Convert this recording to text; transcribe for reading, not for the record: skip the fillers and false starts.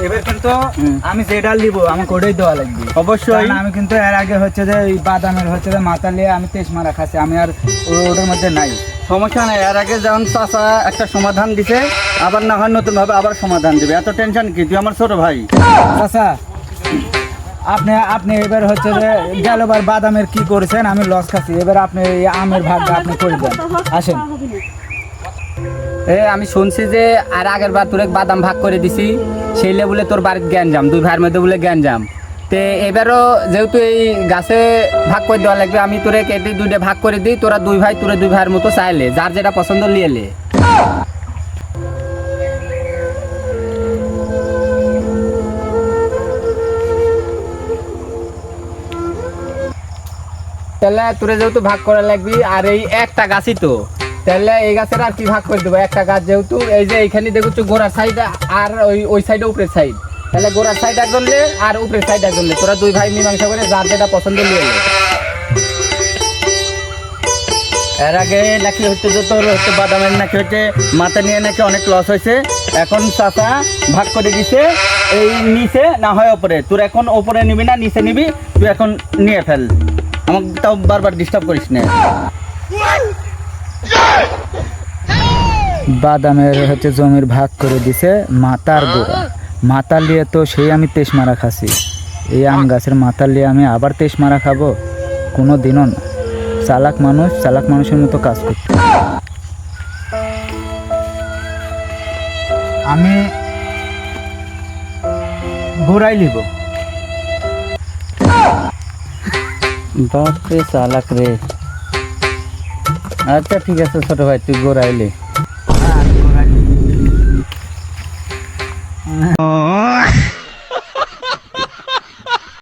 এবার কিন্তু আমি যেটা নিব আমাকে ওটাই দেওয়া লাগবে অবশ্যই। আমি কিন্তু এর আগে হচ্ছে যে এই বাদামের হচ্ছে যে মাথা নিয়ে আমি তেজ মারা খাচ্ছি, আমি আর ওটার মধ্যে নাই। সমস্যা নাই, এর আগে যেমন চাচা একটা সমাধান দিছে, আবার না হয় নতুন ভাবে আবার সমাধান দিবে, এত টেনশন কি? তুই আমার ছোট ভাই। চাচা আপনি আপনি এবার হচ্ছে যে গেলবার বাদামের কি করেছেন, আমি লস খাচ্ছি, এবার আপনি এই আমের ভাগটা আপনি করে দেন। আসেন। আমি শুনছি যে আর আগের বার তোর বাদাম ভাগ করে দিছি, সেই লেবুলে তোর বাড়ির জ্ঞান জাম, দুই ভাইয়ের মধ্যে বলে জ্ঞান জাম। তে এবারও যেহেতু এই গাছে ভাগ করে দেওয়া লাগবে, আমি তোরে কেটে দুইটা ভাগ করে দিই, তোরা দুই ভাই তোরা দুই ভাইয়ের মতো চাইলে যার যেটা পছন্দ নিয়ে লে। তাহলে তোরে যেহেতু ভাগ করা লাগবি, আর এই একটা গাছই তো, তাহলে এই গাছের আর কি ভাগ করে দেবো? একটা গাছ যেহেতু, এই যে এইখানে দেখছো গোড়ার সাইড আর ওই সাইডে উপরের সাইড, তাহলে গোড়ার সাইড একজন লে আর উপরের সাইড একজন লে, তোরা দুই ভাই মীমাংসা করে যার যেটা পছন্দ নিয়ে লে। এর আগে নাকি হচ্ছে যে তোর হচ্ছে বাদামের নাকি হচ্ছে মাথা নিয়ে নাকি অনেক লস হয়েছে, এখন চাচা ভাগ করে দিছে এই নিচে না হয় ওপরে। তোর এখন ওপরে নিবি না নিচে নিবি, তুই এখন নিয়ে ফেল, আমাকে তাও বারবার ডিস্টার্ব করিস না। বাদামের হচ্ছে জমির ভাগ করে দিছে মাথার গোড়া, মাথা নিয়ে তো সেই আমি তেজ মারা খাচ্ছি, এই আম গাছের মাথা নিয়ে আমি আবার তেজ মারা খাবো? কোনো দিনও না। চালাক মানুষ চালাক মানুষের মতো কাজ করতে। আমি গোড়াই নিব। বাপ রে চালাক রে। আচ্ছা ঠিক আছে ছোট ভাই, তুই গোড়াইলে।